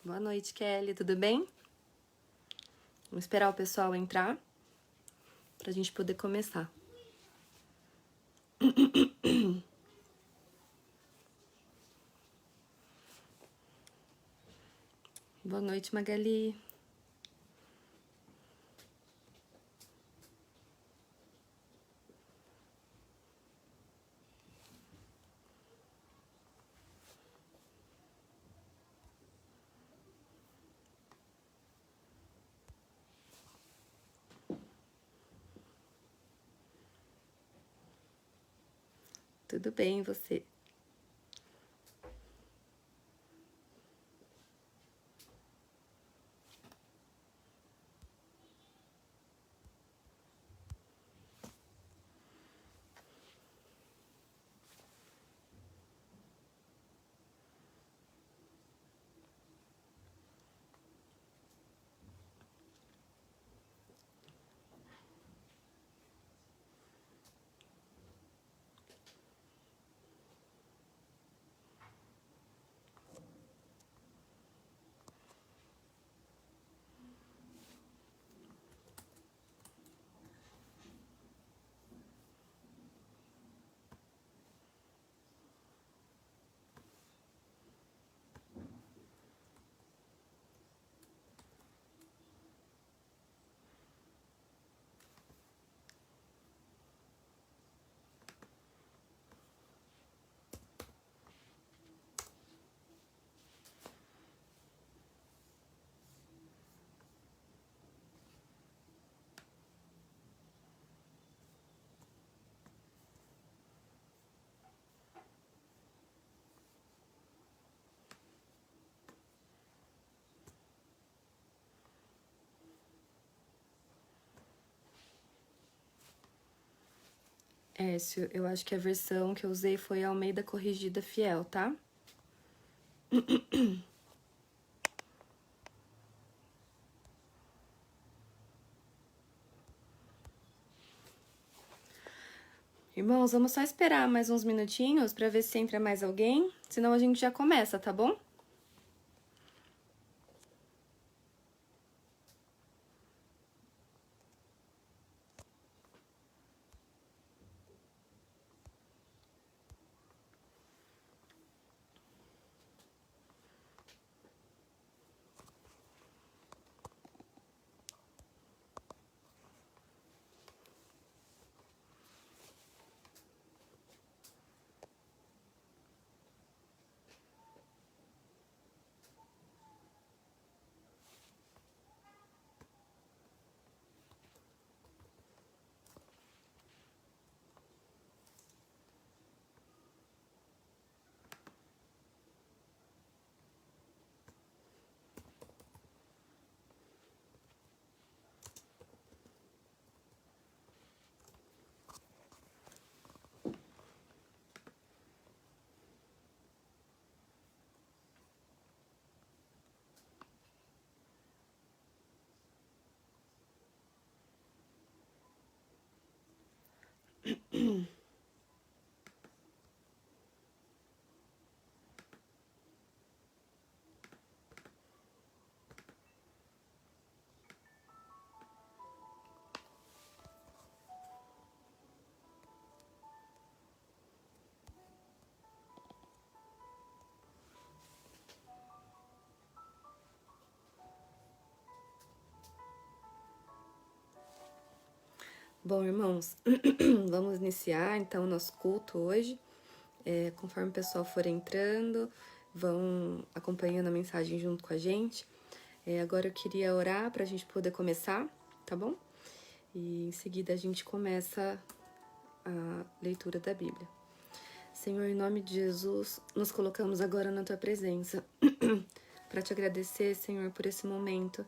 Boa noite, Kelly. Tudo bem? Vamos esperar o pessoal entrar pra gente poder começar. Boa noite, Magali. Tudo bem, e você? Écio, eu acho que a versão que eu usei foi a Almeida Corrigida Fiel, tá? Irmãos, vamos só esperar mais uns minutinhos pra ver se entra mais alguém, senão a gente já começa, tá bom? Bom, irmãos, vamos iniciar então o nosso culto hoje. Conforme o pessoal for entrando, vão acompanhando a mensagem junto com a gente. Agora eu queria orar para a gente poder começar, tá bom? E em seguida a gente começa a leitura da Bíblia. Senhor, em nome de Jesus, nos colocamos agora na Tua presença para te agradecer, Senhor, por esse momento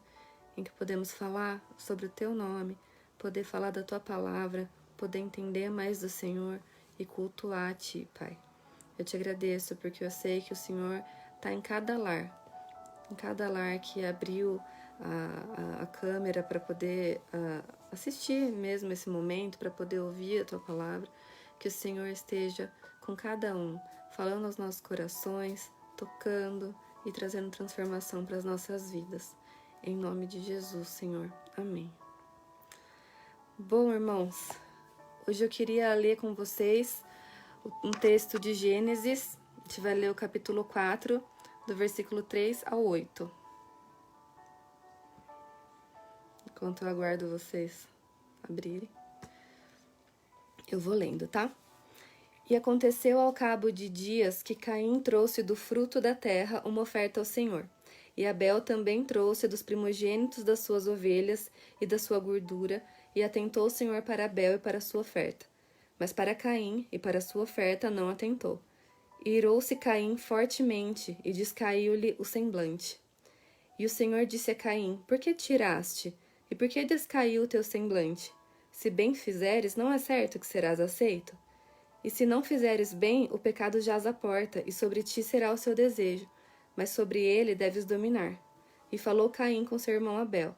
em que podemos falar sobre o Teu nome, poder falar da Tua palavra, poder entender mais do Senhor e cultuar a Ti, Pai. Eu te agradeço porque eu sei que o Senhor está em cada lar que abriu a câmera para poder assistir mesmo esse momento, para poder ouvir a Tua palavra, que o Senhor esteja com cada um, falando aos nossos corações, tocando, e trazendo transformação para as nossas vidas. Em nome de Jesus, Senhor. Amém. Bom, irmãos, hoje eu queria ler com vocês um texto de Gênesis. A gente vai ler o capítulo 4, do versículo 3 ao 8. Enquanto eu aguardo vocês abrirem, eu vou lendo, tá? E aconteceu ao cabo de dias que Caim trouxe do fruto da terra uma oferta ao Senhor. E Abel também trouxe dos primogênitos das suas ovelhas e da sua gordura, e atentou o Senhor para Abel e para a sua oferta. Mas para Caim e para a sua oferta não atentou. E irou-se Caim fortemente, e descaiu-lhe o semblante. E o Senhor disse a Caim: Por que tiraste? E por que descaiu o teu semblante? Se bem fizeres, não é certo que serás aceito? E se não fizeres bem, o pecado jaz à porta, e sobre ti será o seu desejo, mas sobre ele deves dominar. E falou Caim com seu irmão Abel.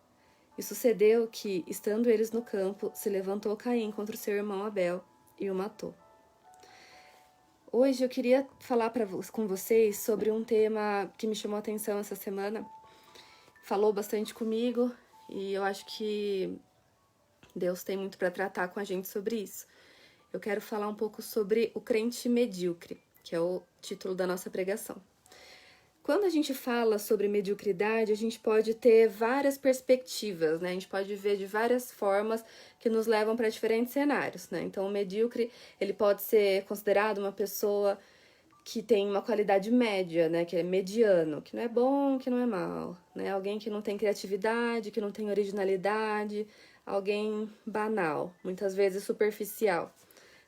E sucedeu que, estando eles no campo, se levantou Caim contra o seu irmão Abel, e o matou. Hoje eu queria falar com vocês sobre um tema que me chamou a atenção essa semana. Falou bastante comigo, e eu acho que Deus tem muito para tratar com a gente sobre isso. Eu quero falar um pouco sobre o crente medíocre, que é o título da nossa pregação. Quando a gente fala sobre mediocridade, a gente pode ter várias perspectivas, né? A gente pode ver de várias formas que nos levam para diferentes cenários, né? Então, o medíocre, ele pode ser considerado uma pessoa que tem uma qualidade média, né? Que é mediano, que não é bom, que não é mal, né? Alguém que não tem criatividade, que não tem originalidade, alguém banal, muitas vezes superficial.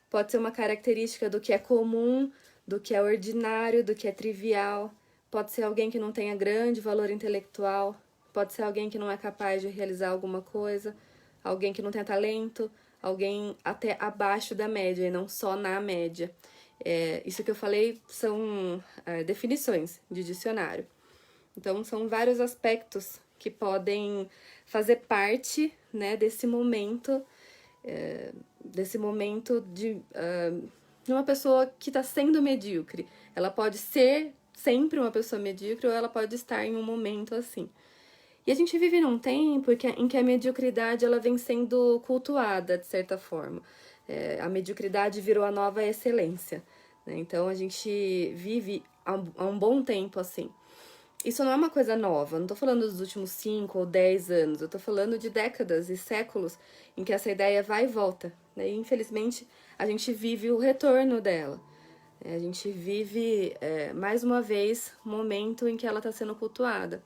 Pode ser uma característica do que é comum, do que é ordinário, do que é trivial. Pode ser alguém que não tenha grande valor intelectual. Pode ser alguém que não é capaz de realizar alguma coisa. Alguém que não tem talento. Alguém até abaixo da média e não só na média. Isso que eu falei são definições de dicionário. Então, são vários aspectos que podem fazer parte, né, desse momento de uma pessoa que está sendo medíocre. Ela pode ser sempre uma pessoa medíocre ou ela pode estar em um momento assim. E a gente vive num tempo em que a mediocridade ela vem sendo cultuada, de certa forma. A mediocridade virou a nova excelência, né? Então, a gente vive há um bom tempo assim. Isso não é uma coisa nova, não tô falando dos últimos 5 ou 10 anos, eu tô falando de décadas e séculos em que essa ideia vai e volta, né? E infelizmente a gente vive o retorno dela. A gente vive, mais uma vez, um momento em que ela está sendo cultuada.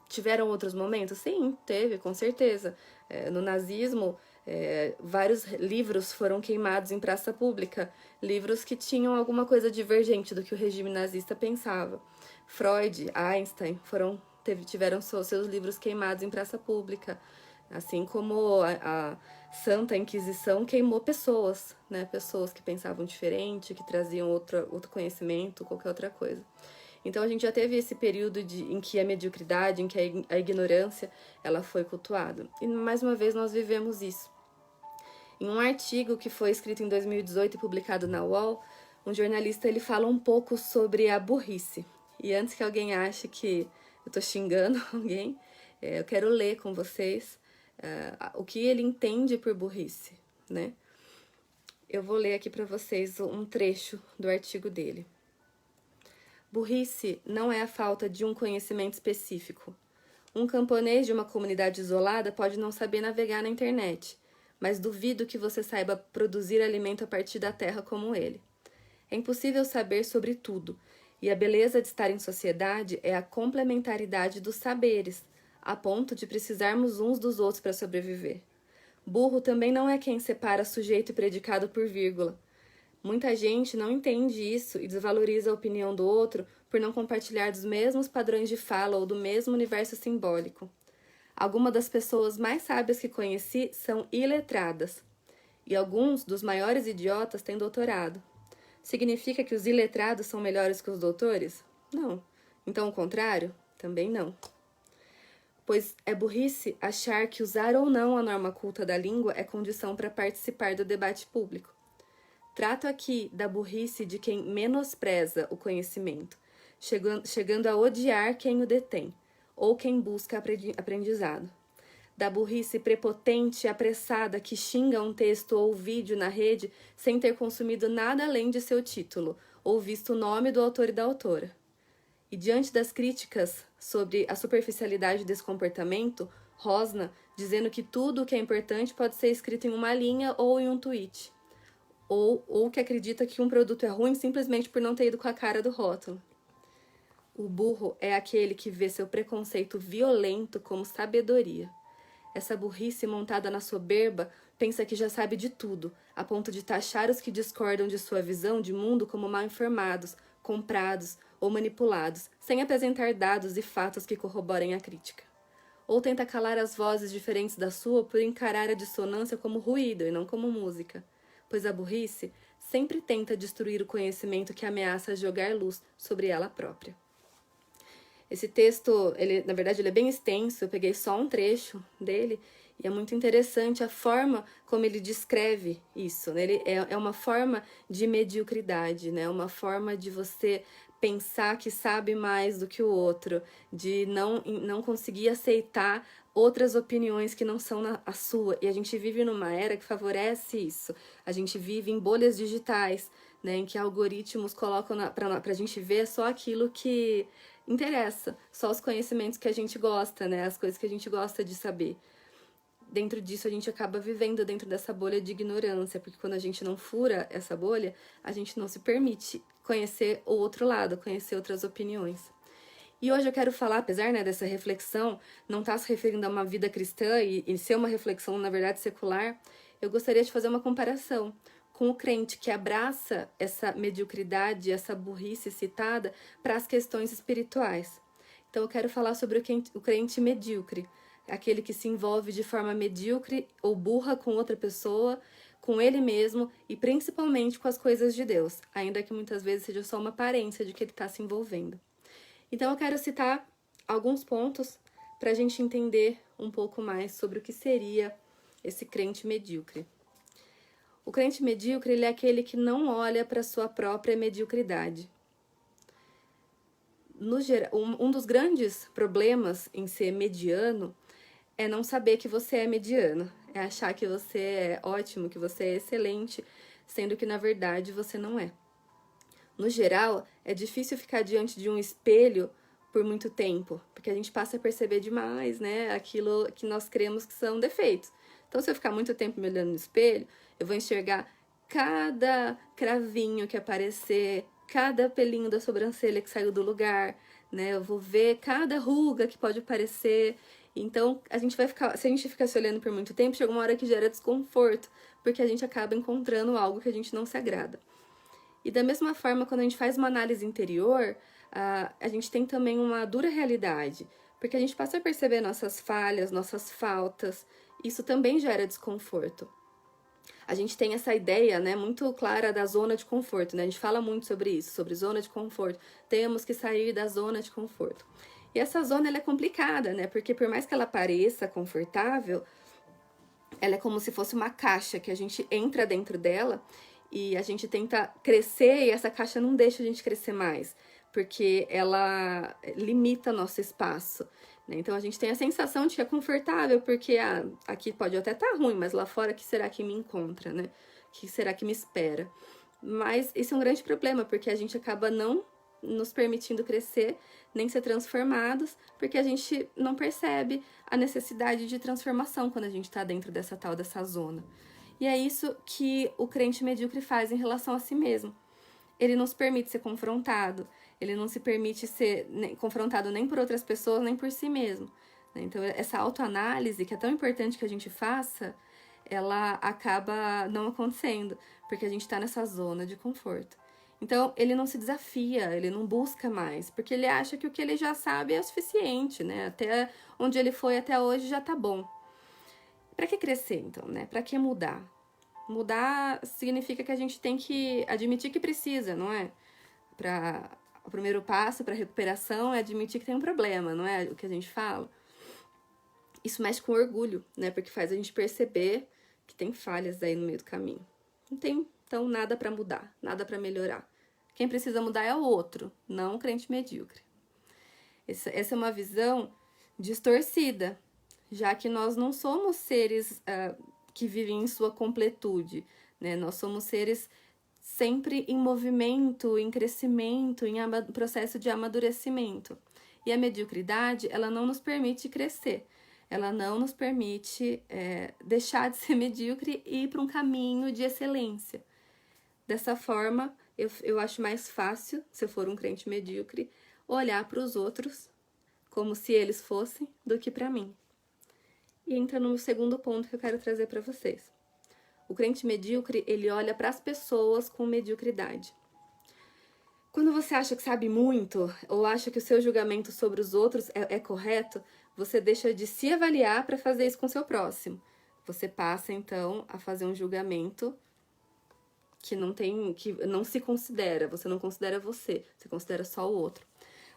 Tiveram outros momentos? Sim, teve, com certeza. No nazismo, vários livros foram queimados em praça pública, livros que tinham alguma coisa divergente do que o regime nazista pensava. Freud, Einstein tiveram seus livros queimados em praça pública, assim como a Santa Inquisição queimou pessoas, né? Pessoas que pensavam diferente, que traziam outro conhecimento, qualquer outra coisa. Então a gente já teve esse período em que a mediocridade, em que a ignorância, ela foi cultuada. E mais uma vez nós vivemos isso. Em um artigo que foi escrito em 2018 e publicado na UOL, um jornalista ele fala um pouco sobre a burrice. E antes que alguém ache que eu tô xingando alguém, eu quero ler com vocês o que ele entende por burrice, né? Eu vou ler aqui para vocês um trecho do artigo dele. Burrice não é a falta de um conhecimento específico. Um camponês de uma comunidade isolada pode não saber navegar na internet, mas duvido que você saiba produzir alimento a partir da terra como ele. É impossível saber sobre tudo, e a beleza de estar em sociedade é a complementaridade dos saberes, a ponto de precisarmos uns dos outros para sobreviver. Burro também não é quem separa sujeito e predicado por vírgula. Muita gente não entende isso e desvaloriza a opinião do outro por não compartilhar dos mesmos padrões de fala ou do mesmo universo simbólico. Algumas das pessoas mais sábias que conheci são iletradas, e alguns dos maiores idiotas têm doutorado. Significa que os iletrados são melhores que os doutores? Não. Então, o contrário? Também não. Pois é burrice achar que usar ou não a norma culta da língua é condição para participar do debate público. Trato aqui da burrice de quem menospreza o conhecimento, chegando a odiar quem o detém, ou quem busca aprendizado. Da burrice prepotente e apressada que xinga um texto ou vídeo na rede sem ter consumido nada além de seu título, ou visto o nome do autor e da autora. E diante das críticas sobre a superficialidade desse comportamento, rosna, dizendo que tudo o que é importante pode ser escrito em uma linha ou em um tweet. Ou que acredita que um produto é ruim simplesmente por não ter ido com a cara do rótulo. O burro é aquele que vê seu preconceito violento como sabedoria. Essa burrice montada na soberba pensa que já sabe de tudo, a ponto de taxar os que discordam de sua visão de mundo como mal informados, comprados ou manipulados, sem apresentar dados e fatos que corroborem a crítica. Ou tenta calar as vozes diferentes da sua por encarar a dissonância como ruído e não como música, pois a burrice sempre tenta destruir o conhecimento que ameaça jogar luz sobre ela própria. Esse texto, na verdade, ele é bem extenso, eu peguei só um trecho dele, e é muito interessante a forma como ele descreve isso, né? Ele é uma forma de mediocridade, né? Uma forma de você pensar que sabe mais do que o outro, de não conseguir aceitar outras opiniões que não são a sua. E a gente vive numa era que favorece isso. A gente vive em bolhas digitais, né? Em que algoritmos colocam pra gente ver só aquilo que interessa, só os conhecimentos que a gente gosta, né? As coisas que a gente gosta de saber. Dentro disso, a gente acaba vivendo dentro dessa bolha de ignorância, porque quando a gente não fura essa bolha, a gente não se permite conhecer o outro lado, conhecer outras opiniões. E hoje eu quero falar, apesar, né, dessa reflexão, não estar se referindo a uma vida cristã e ser uma reflexão, na verdade, secular, eu gostaria de fazer uma comparação com o crente que abraça essa mediocridade, essa burrice citada para as questões espirituais. Então eu quero falar sobre o crente medíocre, aquele que se envolve de forma medíocre ou burra com outra pessoa, com ele mesmo e principalmente com as coisas de Deus, ainda que muitas vezes seja só uma aparência de que ele está se envolvendo. Então eu quero citar alguns pontos para a gente entender um pouco mais sobre o que seria esse crente medíocre. O crente medíocre, ele é aquele que não olha para a sua própria mediocridade. No geral, um dos grandes problemas em ser mediano é não saber que você é mediano, é achar que você é ótimo, que você é excelente, sendo que na verdade você não é. No geral, é difícil ficar diante de um espelho por muito tempo, porque a gente passa a perceber demais, né, aquilo que nós cremos que são defeitos. Então, se eu ficar muito tempo me olhando no espelho, eu vou enxergar cada cravinho que aparecer, cada pelinho da sobrancelha que saiu do lugar, né? Eu vou ver cada ruga que pode aparecer. Então, se a gente ficar se olhando por muito tempo, chega uma hora que gera desconforto, porque a gente acaba encontrando algo que a gente não se agrada. E da mesma forma, quando a gente faz uma análise interior, a gente tem também uma dura realidade, porque a gente passa a perceber nossas falhas, nossas faltas, isso também gera desconforto. A gente tem essa ideia, né, muito clara da zona de conforto, né? A gente fala muito sobre isso, sobre zona de conforto. Temos que sair da zona de conforto. E essa zona, ela é complicada, né? Porque por mais que ela pareça confortável, ela é como se fosse uma caixa que a gente entra dentro dela e a gente tenta crescer e essa caixa não deixa a gente crescer mais, porque ela limita nosso espaço, né? Então a gente tem a sensação de que é confortável, porque aqui pode até estar ruim, mas lá fora, que será que me encontra, né? Que será que me espera? Mas isso é um grande problema, porque a gente acaba não nos permitindo crescer, nem ser transformados, porque a gente não percebe a necessidade de transformação quando a gente está dentro dessa zona. E é isso que o crente medíocre faz em relação a si mesmo. Ele não se permite ser confrontado, ele não se permite ser confrontado nem por outras pessoas, nem por si mesmo. Então, essa autoanálise, que é tão importante que a gente faça, ela acaba não acontecendo, porque a gente está nessa zona de conforto. Então, ele não se desafia, ele não busca mais, porque ele acha que o que ele já sabe é o suficiente, né? Até onde ele foi até hoje já tá bom. Para que crescer, então, né? Para que mudar? Mudar significa que a gente tem que admitir que precisa, não é? O primeiro passo para a recuperação é admitir que tem um problema, não é o que a gente fala? Isso mexe com orgulho, né? Porque faz a gente perceber que tem falhas aí no meio do caminho. Não tem, então, nada para mudar, nada para melhorar. Quem precisa mudar é o outro, não o crente medíocre. Essa é uma visão distorcida, já que nós não somos seres que vivem em sua completude, né? Nós somos seres sempre em movimento, em crescimento, em processo de amadurecimento. E a mediocridade, ela não nos permite crescer. Ela não nos permite deixar de ser medíocre e ir para um caminho de excelência. Dessa forma, eu acho mais fácil, se eu for um crente medíocre, olhar para os outros como se eles fossem, do que para mim. E entra no segundo ponto que eu quero trazer para vocês. O crente medíocre, ele olha para as pessoas com mediocridade. Quando você acha que sabe muito, ou acha que o seu julgamento sobre os outros é correto, você deixa de se avaliar para fazer isso com o seu próximo. Você passa, então, a fazer um julgamento que não se considera. Você não considera você considera só o outro.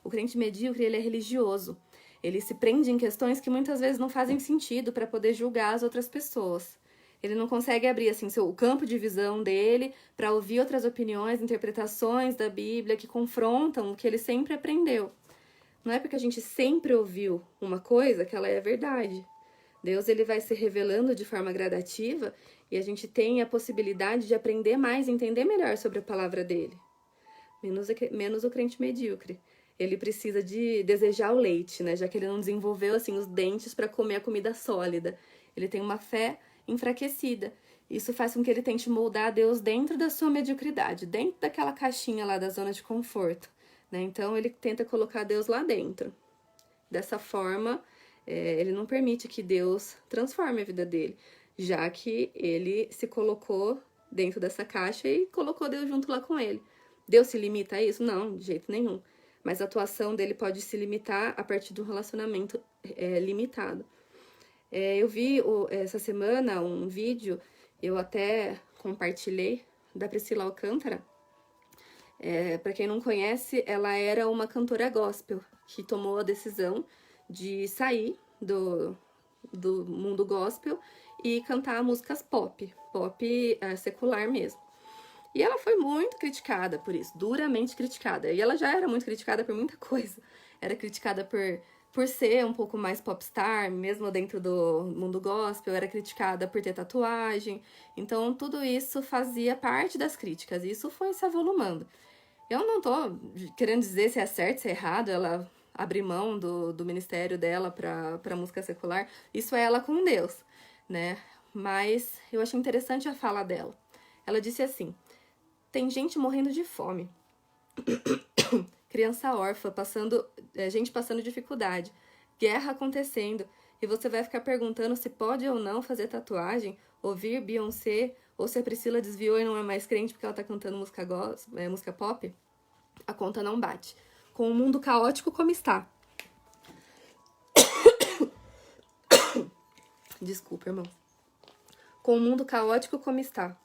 O crente medíocre, ele é religioso. Ele se prende em questões que muitas vezes não fazem sentido para poder julgar as outras pessoas. Ele não consegue abrir assim, o campo de visão dele para ouvir outras opiniões, interpretações da Bíblia que confrontam o que ele sempre aprendeu. Não é porque a gente sempre ouviu uma coisa que ela é verdade. Deus, ele vai se revelando de forma gradativa e a gente tem a possibilidade de aprender mais, entender melhor sobre a palavra dele. Menos o crente medíocre. Ele precisa de desejar o leite, né? Já que ele não desenvolveu assim os dentes para comer a comida sólida. Ele tem uma fé enfraquecida. Isso faz com que ele tente moldar Deus dentro da sua mediocridade, dentro daquela caixinha lá da zona de conforto, né? Então ele tenta colocar Deus lá dentro. Dessa forma, ele não permite que Deus transforme a vida dele, já que ele se colocou dentro dessa caixa e colocou Deus junto lá com ele. Deus se limita a isso? Não, de jeito nenhum. Mas a atuação dele pode se limitar a partir de um relacionamento limitado. Eu vi essa semana um vídeo, eu até compartilhei, da Priscila Alcântara. Para quem não conhece, ela era uma cantora gospel que tomou a decisão de sair do mundo gospel e cantar músicas pop secular mesmo. E ela foi muito criticada por isso, duramente criticada. E ela já era muito criticada por muita coisa. Era criticada por ser um pouco mais popstar, mesmo dentro do mundo gospel. Era criticada por ter tatuagem. Então, tudo isso fazia parte das críticas. E isso foi se avolumando. Eu não tô querendo dizer se é certo, se é errado ela abrir mão do ministério dela pra música secular. Isso é ela com Deus, né? Mas eu achei interessante a fala dela. Ela disse assim: tem gente morrendo de fome, criança órfã, gente passando dificuldade, guerra acontecendo, e você vai ficar perguntando se pode ou não fazer tatuagem, ouvir Beyoncé, ou se a Priscila desviou e não é mais crente porque ela tá cantando música pop? A conta não bate. Com o mundo caótico como está. Desculpa, irmão. Com o mundo caótico como está.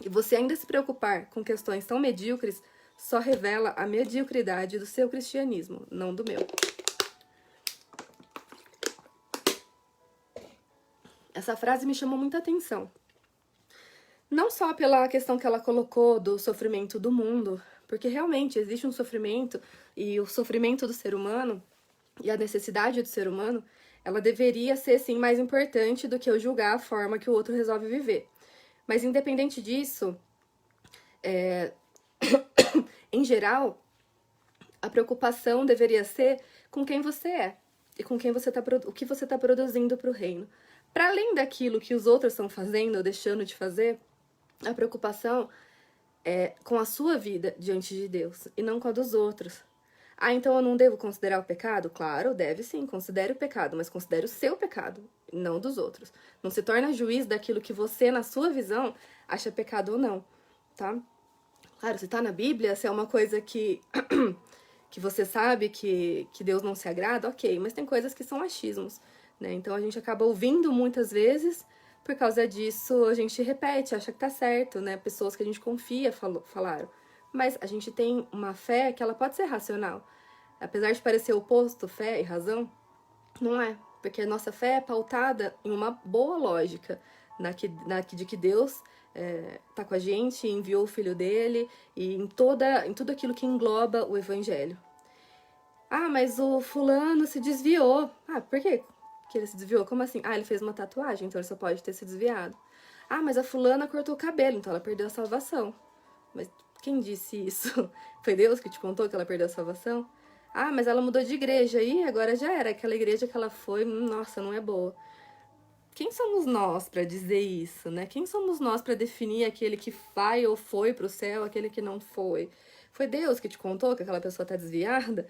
E você ainda se preocupar com questões tão medíocres só revela a mediocridade do seu cristianismo, não do meu. Essa frase me chamou muita atenção. Não só pela questão que ela colocou do sofrimento do mundo, porque realmente existe um sofrimento, e o sofrimento do ser humano e a necessidade do ser humano, ela deveria ser, sim, mais importante do que eu julgar a forma que o outro resolve viver. Mas independente disso, em geral, a preocupação deveria ser com quem você é e com quem o que você está produzindo para o reino. Para além daquilo que os outros estão fazendo ou deixando de fazer, a preocupação é com a sua vida diante de Deus e não com a dos outros. Ah, então eu não devo considerar o pecado? Claro, deve sim, considere o pecado, mas considere o seu pecado, não dos outros. Não se torna juiz daquilo que você, na sua visão, acha pecado ou não, tá? Claro, se tá na Bíblia, se é uma coisa que você sabe que Deus não se agrada, ok, mas tem coisas que são achismos, né? Então a gente acaba ouvindo muitas vezes, por causa disso a gente repete, acha que tá certo, né? Pessoas que a gente confia falaram. Mas a gente tem uma fé que ela pode ser racional. Apesar de parecer oposto, fé e razão, não é. Porque a nossa fé é pautada em uma boa lógica, de que Deus tá com a gente, enviou o Filho dele, e em tudo aquilo que engloba o Evangelho. Ah, mas o fulano se desviou. Ah, por quê que ele se desviou? Como assim? Ah, ele fez uma tatuagem, então ele só pode ter se desviado. Ah, mas a fulana cortou o cabelo, então ela perdeu a salvação. Mas quem disse isso? Foi Deus que te contou que ela perdeu a salvação? Ah, mas ela mudou de igreja e agora já era. Aquela igreja que ela foi, nossa, não é boa. Quem somos nós para dizer isso, né? Quem somos nós para definir aquele que vai ou foi para o céu, aquele que não foi? Foi Deus que te contou que aquela pessoa está desviada?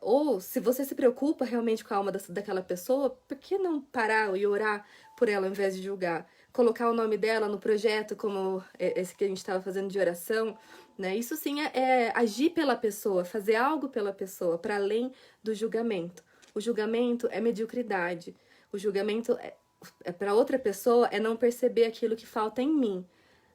Ou se você se preocupa realmente com a alma daquela pessoa, por que não parar e orar por ela ao invés de julgar? Colocar o nome dela no projeto, como esse que a gente estava fazendo de oração, né? Isso sim é agir pela pessoa, fazer algo pela pessoa, para além do julgamento. O julgamento é mediocridade. O julgamento para outra pessoa é não perceber aquilo que falta em mim,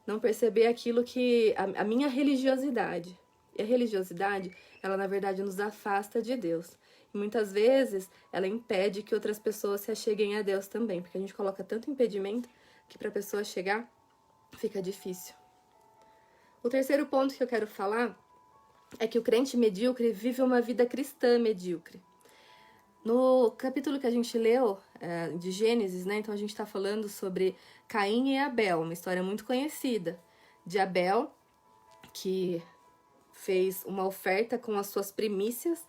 não perceber aquilo que a minha religiosidade. E a religiosidade, ela na verdade nos afasta de Deus. E muitas vezes ela impede que outras pessoas se acheguem a Deus também, porque a gente coloca tanto impedimento que para a pessoa chegar fica difícil. O terceiro ponto que eu quero falar é que o crente medíocre vive uma vida cristã medíocre. No capítulo que a gente leu, de Gênesis, né? Então a gente está falando sobre Caim e Abel, uma história muito conhecida. De Abel, que fez uma oferta com as suas primícias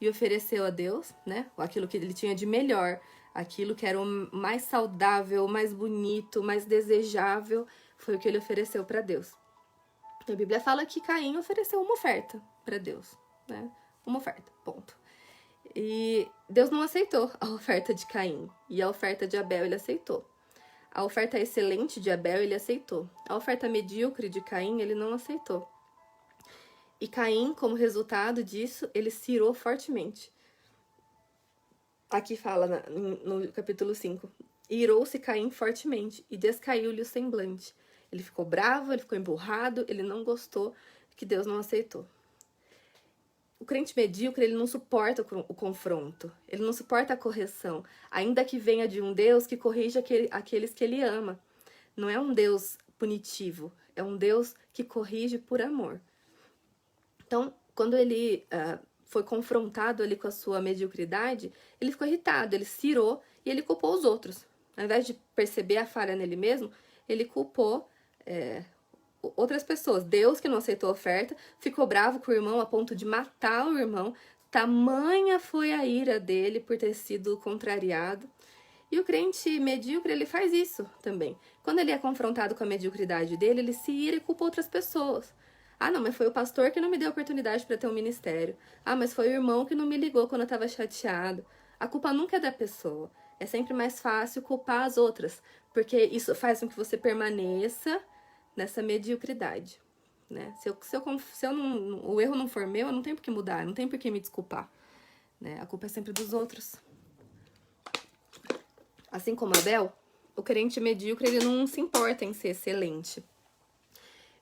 e ofereceu a Deus, né? Aquilo que ele tinha de melhor, aquilo que era o mais saudável, o mais bonito, o mais desejável, foi o que ele ofereceu para Deus. A Bíblia fala que Caim ofereceu uma oferta para Deus, né? Uma oferta, ponto. E Deus não aceitou a oferta de Caim. E a oferta de Abel ele aceitou. A oferta excelente de Abel ele aceitou. A oferta medíocre de Caim ele não aceitou. E Caim, como resultado disso, ele se irou fortemente. Aqui fala no capítulo 5. Irou-se Caim fortemente e descaiu-lhe o semblante. Ele ficou bravo, ele ficou emburrado, ele não gostou, que Deus não aceitou. O crente medíocre, ele não suporta o confronto, ele não suporta a correção, ainda que venha de um Deus que corrige aqueles que ele ama. Não é um Deus punitivo, é um Deus que corrige por amor. Então, quando ele foi confrontado ali com a sua mediocridade, ele ficou irritado, ele se irou e ele culpou os outros. Ao invés de perceber a falha nele mesmo, ele culpou outras pessoas. Deus, que não aceitou a oferta, ficou bravo com o irmão a ponto de matar o irmão. Tamanha foi a ira dele por ter sido contrariado. E o crente medíocre, ele faz isso também. Quando ele é confrontado com a mediocridade dele, ele se ira e culpa outras pessoas. Ah, não, mas foi o pastor que não me deu oportunidade para ter um ministério. Ah, mas foi o irmão que não me ligou quando eu estava chateado. A culpa nunca é da pessoa. É sempre mais fácil culpar as outras, porque isso faz com que você permaneça nessa mediocridade, né? Se eu não, o erro não for meu, eu não tenho por que mudar, não tenho por que me desculpar, né? A culpa é sempre dos outros. Assim como Abel, o crente medíocre, ele não se importa em ser excelente.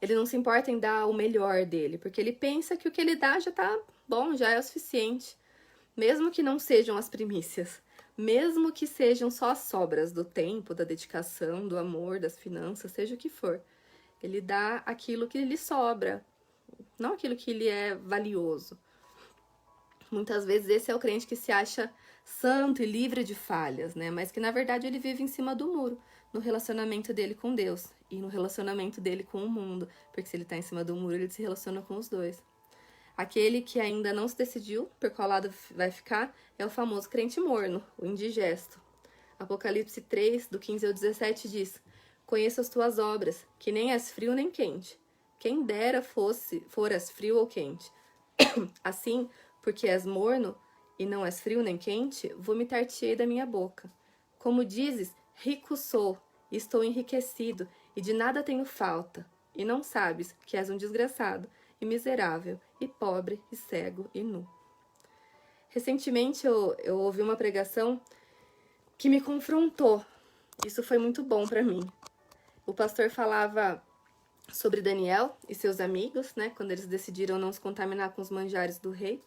Ele não se importa em dar o melhor dele, porque ele pensa que o que ele dá já tá bom, já é o suficiente. Mesmo que não sejam as primícias, mesmo que sejam só as sobras do tempo, da dedicação, do amor, das finanças, seja o que for. Ele dá aquilo que lhe sobra, não aquilo que lhe é valioso. Muitas vezes esse é o crente que se acha santo e livre de falhas, né? Mas que na verdade ele vive em cima do muro, no relacionamento dele com Deus e no relacionamento dele com o mundo. Porque se ele tá em cima do muro, ele se relaciona com os dois. Aquele que ainda não se decidiu por qual lado vai ficar é o famoso crente morno, o indigesto. Apocalipse 3, do 15 ao 17 diz: conheço as tuas obras, que nem és frio nem quente. Quem dera foras frio ou quente. Assim, porque és morno e não és frio nem quente, vomitar-te-ei da minha boca. Como dizes, rico sou, e estou enriquecido, e de nada tenho falta. E não sabes que és um desgraçado, e miserável, e pobre, e cego, e nu. Recentemente eu ouvi uma pregação que me confrontou. Isso foi muito bom para mim. O pastor falava sobre Daniel e seus amigos, né, quando eles decidiram não se contaminar com os manjares do rei.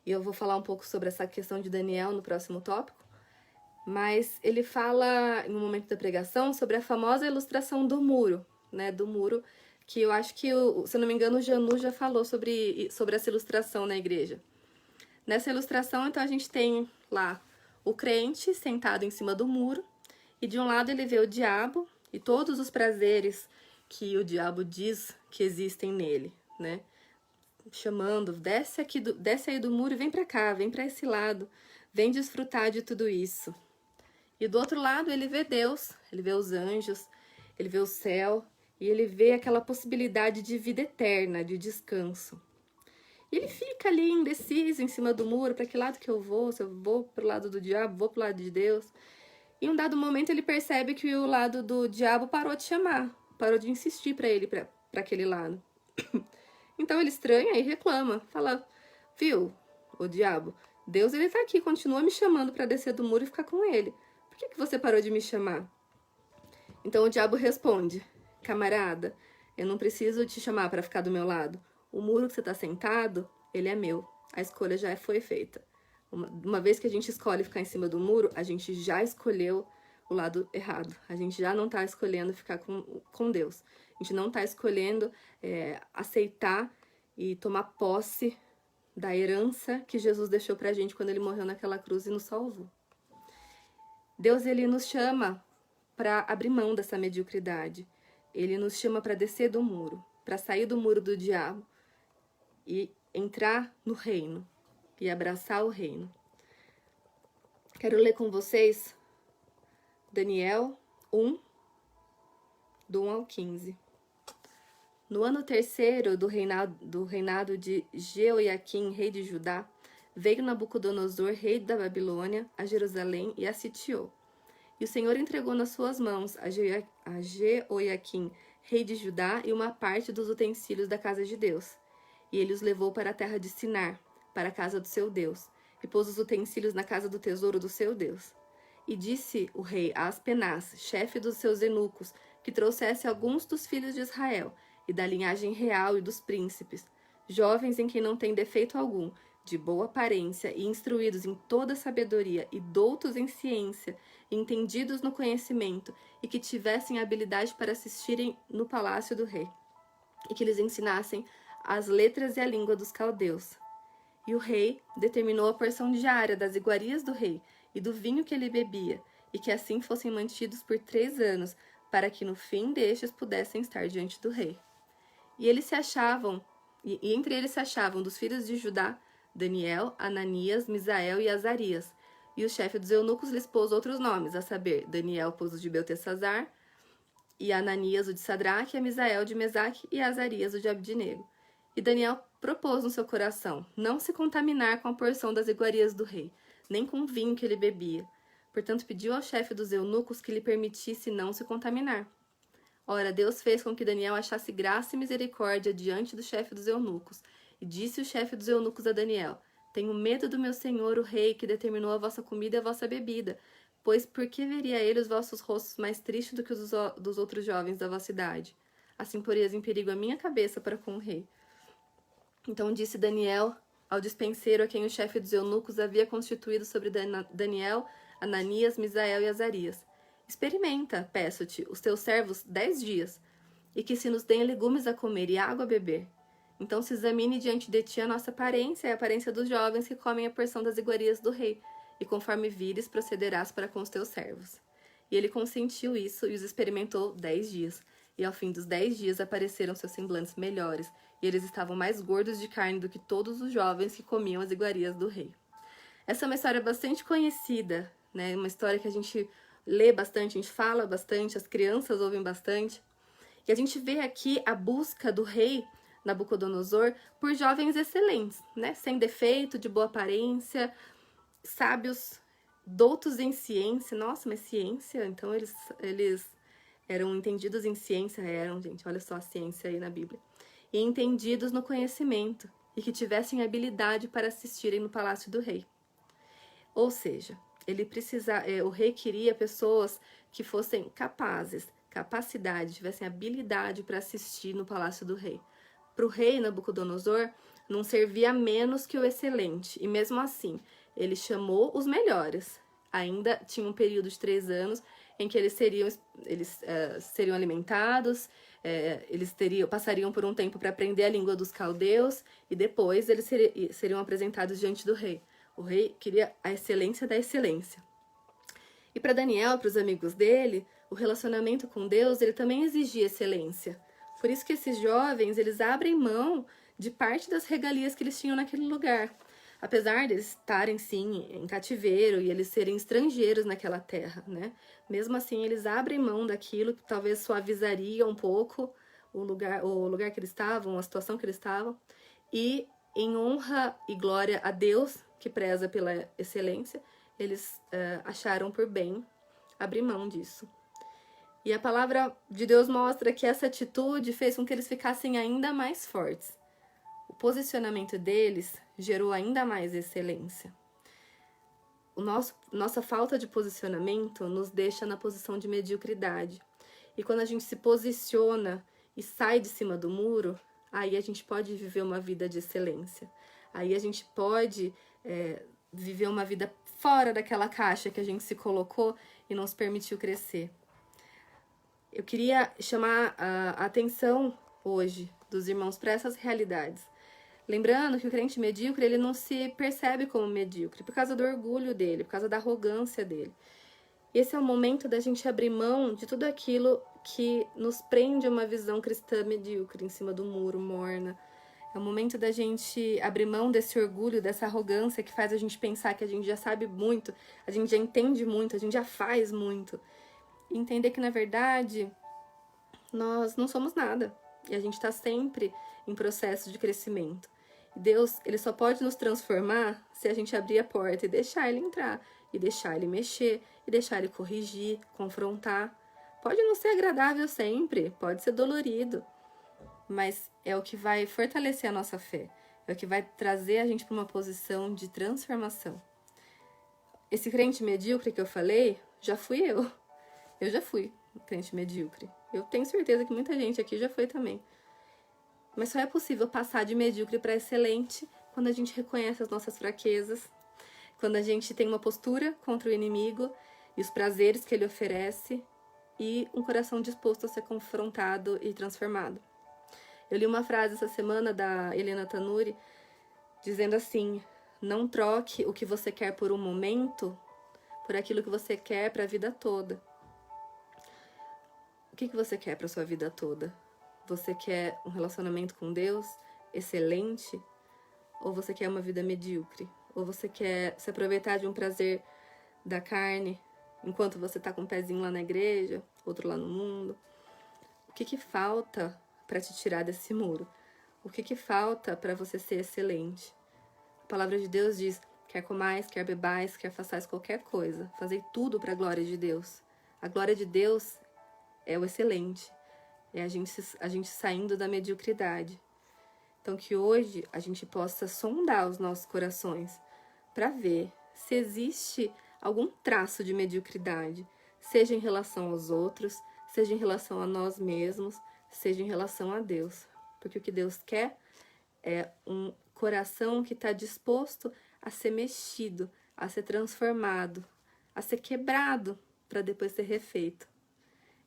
E eu vou falar um pouco sobre essa questão de Daniel no próximo tópico. Mas ele fala, em um momento da pregação, sobre a famosa ilustração do muro, né, do muro, que eu acho que, se eu não me engano, o Janu já falou sobre essa ilustração na igreja. Nessa ilustração, então, a gente tem lá o crente sentado em cima do muro, e de um lado ele vê o diabo e todos os prazeres que o diabo diz que existem nele, né? Chamando, desce aí do muro e vem pra cá, vem pra esse lado, vem desfrutar de tudo isso. E do outro lado ele vê Deus, ele vê os anjos, ele vê o céu, e ele vê aquela possibilidade de vida eterna, de descanso. E ele fica ali indeciso em cima do muro, para que lado que eu vou, se eu vou pro lado do diabo, vou pro lado de Deus. E em um dado momento ele percebe que o lado do diabo parou de chamar, parou de insistir para ele, para aquele lado. Então ele estranha e reclama, fala, viu, o diabo, Deus ele tá aqui, continua me chamando para descer do muro e ficar com ele. Por que você parou de me chamar? Então o diabo responde, camarada, eu não preciso te chamar para ficar do meu lado. O muro que você tá sentado, ele é meu. A escolha já foi feita. Uma vez que a gente escolhe ficar em cima do muro, a gente já escolheu o lado errado. A gente já não tá escolhendo ficar com Deus. A gente não tá escolhendo aceitar e tomar posse da herança que Jesus deixou pra gente quando ele morreu naquela cruz e nos salvou. Deus, ele nos chama para abrir mão dessa mediocridade. Ele nos chama para descer do muro, para sair do muro do diabo e entrar no reino e abraçar o reino. Quero ler com vocês Daniel 1, do 1 ao 15. No ano terceiro do reinado de Jeoiaquim, rei de Judá, veio Nabucodonosor, rei da Babilônia, a Jerusalém e a sitiou. E o Senhor entregou nas suas mãos a Jeoiaquim, rei de Judá, e uma parte dos utensílios da casa de Deus. E ele os levou para a terra de Sinar, para a casa do seu Deus, e pôs os utensílios na casa do tesouro do seu Deus. E disse o rei a Aspenaz, chefe dos seus eunucos, que trouxesse alguns dos filhos de Israel, e da linhagem real e dos príncipes, jovens em quem não tem defeito algum, de boa aparência e instruídos em toda sabedoria e doutos em ciência, e entendidos no conhecimento, e que tivessem habilidade para assistirem no palácio do rei, e que lhes ensinassem as letras e a língua dos caldeus. E o rei determinou a porção diária das iguarias do rei e do vinho que ele bebia, e que assim fossem mantidos por 3 anos, para que no fim destes pudessem estar diante do rei. E entre eles se achavam dos filhos de Judá, Daniel, Ananias, Misael e Azarias. E o chefe dos eunucos lhes pôs outros nomes, a saber, Daniel pôs o de Beltesazar, e Ananias o de Sadraque, e Misael de Mesaque, e Azarias o de Abdinego. E Daniel propôs no seu coração não se contaminar com a porção das iguarias do rei, nem com o vinho que ele bebia. Portanto, pediu ao chefe dos eunucos que lhe permitisse não se contaminar. Ora, Deus fez com que Daniel achasse graça e misericórdia diante do chefe dos eunucos. E disse o chefe dos eunucos a Daniel, tenho medo do meu senhor, o rei, que determinou a vossa comida e a vossa bebida, pois por que veria ele os vossos rostos mais tristes do que os dos outros jovens da vossa idade? Assim porias em perigo a minha cabeça para com o rei. Então disse Daniel ao despenseiro a quem o chefe dos eunucos havia constituído sobre Daniel, Ananias, Misael e Azarias. Experimenta, peço-te, os teus servos 10 dias, e que se nos deem legumes a comer e água a beber. Então se examine diante de ti a nossa aparência e a aparência dos jovens que comem a porção das iguarias do rei, e conforme vires, procederás para com os teus servos. E ele consentiu isso e os experimentou 10 dias. E ao fim dos 10 dias apareceram seus semblantes melhores, e eles estavam mais gordos de carne do que todos os jovens que comiam as iguarias do rei. Essa é uma história bastante conhecida, né? Uma história que a gente lê bastante, a gente fala bastante, as crianças ouvem bastante. E a gente vê aqui a busca do rei Nabucodonosor por jovens excelentes, né? Sem defeito, de boa aparência, sábios, doutos em ciência. Nossa, mas ciência? Então eles eram entendidos em ciência, gente, olha só a ciência aí na Bíblia. E entendidos no conhecimento, e que tivessem habilidade para assistirem no palácio do rei. Ou seja, o rei queria pessoas que fossem capacidade, tivessem habilidade para assistir no palácio do rei. Para o rei Nabucodonosor, não servia menos que o excelente, e mesmo assim, ele chamou os melhores. Ainda tinha um período de 3 anos, em que eles seriam alimentados, passariam por um tempo para aprender a língua dos caldeus, e depois eles seriam apresentados diante do rei. O rei queria a excelência da excelência. E para Daniel, para os amigos dele, o relacionamento com Deus, ele também exigia excelência. Por isso que esses jovens, eles abrem mão de parte das regalias que eles tinham naquele lugar. Apesar de eles estarem, sim, em cativeiro e eles serem estrangeiros naquela terra, né? Mesmo assim, eles abrem mão daquilo que talvez suavizaria um pouco o lugar que eles estavam, a situação que eles estavam. E em honra e glória a Deus, que preza pela excelência, eles acharam por bem abrir mão disso. E a palavra de Deus mostra que essa atitude fez com que eles ficassem ainda mais fortes. O posicionamento deles gerou ainda mais excelência. Nossa falta de posicionamento nos deixa na posição de mediocridade. E quando a gente se posiciona e sai de cima do muro, aí a gente pode viver uma vida de excelência. Aí a gente pode viver uma vida fora daquela caixa que a gente se colocou e não se permitiu crescer. Eu queria chamar a atenção hoje dos irmãos para essas realidades. Lembrando que o crente medíocre, ele não se percebe como medíocre por causa do orgulho dele, por causa da arrogância dele. Esse é o momento da gente abrir mão de tudo aquilo que nos prende a uma visão cristã medíocre, em cima do muro, morna. É o momento da gente abrir mão desse orgulho, dessa arrogância que faz a gente pensar que a gente já sabe muito, a gente já entende muito, a gente já faz muito. E entender que, na verdade, nós não somos nada. E a gente está sempre em processo de crescimento. E Deus, ele só pode nos transformar se a gente abrir a porta e deixar ele entrar, e deixar ele mexer, e deixar ele corrigir, confrontar. Pode não ser agradável sempre, pode ser dolorido, mas é o que vai fortalecer a nossa fé, é o que vai trazer a gente para uma posição de transformação. Esse crente medíocre que eu falei, já fui eu. Eu já fui crente medíocre. Eu tenho certeza que muita gente aqui já foi também. Mas só é possível passar de medíocre para excelente quando a gente reconhece as nossas fraquezas, quando a gente tem uma postura contra o inimigo e os prazeres que ele oferece e um coração disposto a ser confrontado e transformado. Eu li uma frase essa semana da Helena Tanuri dizendo assim: não troque o que você quer por um momento por aquilo que você quer para a vida toda. O que você quer para sua vida toda? Você quer um relacionamento com Deus excelente? Ou você quer uma vida medíocre? Ou você quer se aproveitar de um prazer da carne enquanto você está com um pezinho lá na igreja, outro lá no mundo? O que falta para te tirar desse muro? O que falta para você ser excelente? A palavra de Deus diz: quer comais, quer bebais, quer façais qualquer coisa, fazei tudo para a glória de Deus. A glória de Deus é o excelente. É a gente saindo da mediocridade. Então que hoje a gente possa sondar os nossos corações para ver se existe algum traço de mediocridade, seja em relação aos outros, seja em relação a nós mesmos, seja em relação a Deus. Porque o que Deus quer é um coração que está disposto a ser mexido, a ser transformado, a ser quebrado para depois ser refeito.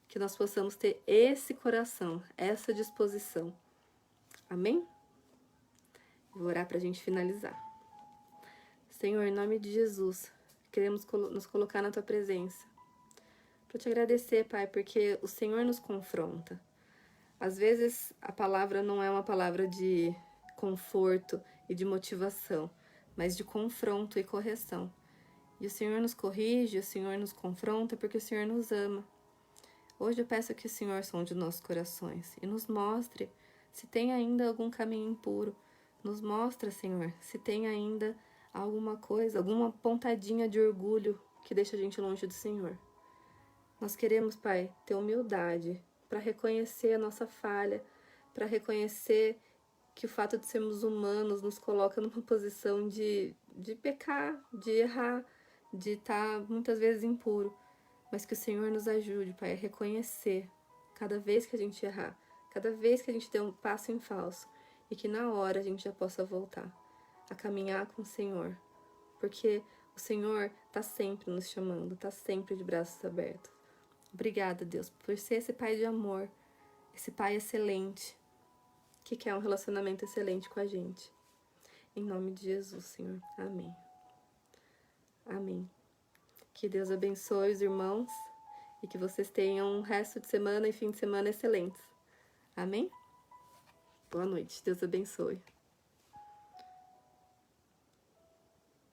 Que nós possamos ter esse coração, essa disposição. Amém? Vou orar para a gente finalizar. Senhor, em nome de Jesus, queremos nos colocar na Tua presença. Para te agradecer, Pai, porque o Senhor nos confronta. Às vezes a palavra não é uma palavra de conforto e de motivação, mas de confronto e correção. E o Senhor nos corrige, o Senhor nos confronta porque o Senhor nos ama. Hoje eu peço que o Senhor sonde nossos corações e nos mostre se tem ainda algum caminho impuro. Nos mostra, Senhor, se tem ainda alguma coisa, alguma pontadinha de orgulho que deixa a gente longe do Senhor. Nós queremos, Pai, ter humildade para reconhecer a nossa falha, para reconhecer que o fato de sermos humanos nos coloca numa posição de pecar, de errar, de estar muitas vezes impuro. Mas que o Senhor nos ajude, Pai, a reconhecer cada vez que a gente errar, cada vez que a gente der um passo em falso, e que na hora a gente já possa voltar a caminhar com o Senhor, porque o Senhor está sempre nos chamando, está sempre de braços abertos. Obrigada, Deus, por ser esse pai de amor, esse pai excelente, que quer um relacionamento excelente com a gente. Em nome de Jesus, Senhor. Amém. Amém. Que Deus abençoe os irmãos e que vocês tenham um resto de semana e fim de semana excelentes. Amém? Boa noite. Deus abençoe.